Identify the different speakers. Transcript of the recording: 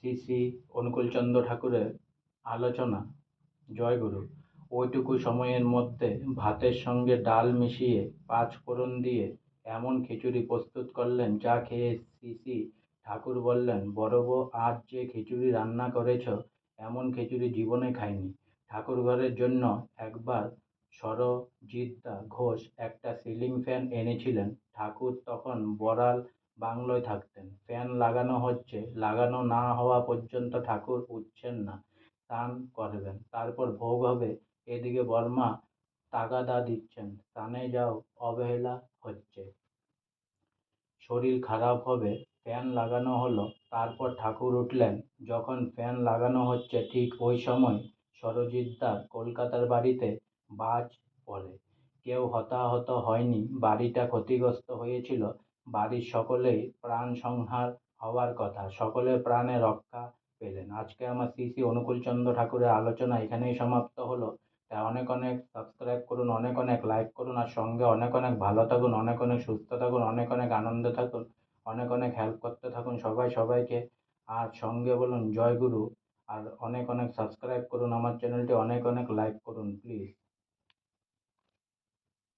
Speaker 1: শ্রী শ্রী অনুকূলচন্দ্র ঠাকুরের আলোচনা। জয়গুরু। ওইটুকু সময়ের মধ্যে ভাতের সঙ্গে ডাল মিশিয়ে পাঁচ ফোড়ন দিয়ে এমন খিচুড়ি প্রস্তুত করলেন, যা খেয়ে শ্রী শ্রী ঠাকুর বললেন, বড় বউ, আজ যে খিচুড়ি রান্না করেছ, এমন খিচুড়ি জীবনে খাইনি। ঠাকুরঘরের জন্য একবার সরজিৎদা ঘোষ একটা সিলিং ফ্যান এনেছিলেন। ঠাকুর তখন বড়াল বাংলোয় থাকতেন। ফ্যান লাগানো হচ্ছে, লাগানো না হওয়া পর্যন্ত ঠাকুর উঠছেন না। স্নান করবেন, তারপর ভোগ হবে, এদিকে বর্মা তাগাদা দিচ্ছেন, স্নানে যাও, অবহেলা হচ্ছে, শরীর খারাপ হবে। ফ্যান লাগানো হলো, তারপর ঠাকুর উঠলেন। যখন ফ্যান লাগানো হচ্ছে ঠিক ওই সময় সরজিৎদার কলকাতার বাড়িতে বাজ পড়ে। কেউ হতাহত হয়নি, বাড়িটা ক্ষতিগ্রস্ত হয়েছিল। বাড়ির সকলেই প্রাণ সংহার হওয়ার কথা, সকলের প্রাণে রক্ষা পেলেন। আজকে আমার শ্রী শ্রী অনুকূলচন্দ্র ঠাকুরের আলোচনা এখানেই সমাপ্ত হলো। তাই অনেক অনেক সাবস্ক্রাইব করুন, অনেক অনেক লাইক করুন, আর সঙ্গে অনেক অনেক ভালো থাকুন, অনেক অনেক সুস্থ থাকুন, অনেক অনেক আনন্দে থাকুন, অনেক অনেক হেল্প করতে থাকুন সবাই সবাইকে। আর সঙ্গে বলুন জয় গুরু। আর অনেক অনেক সাবস্ক্রাইব করুন আমার চ্যানেলটি, অনেক অনেক লাইক করুন প্লিজ।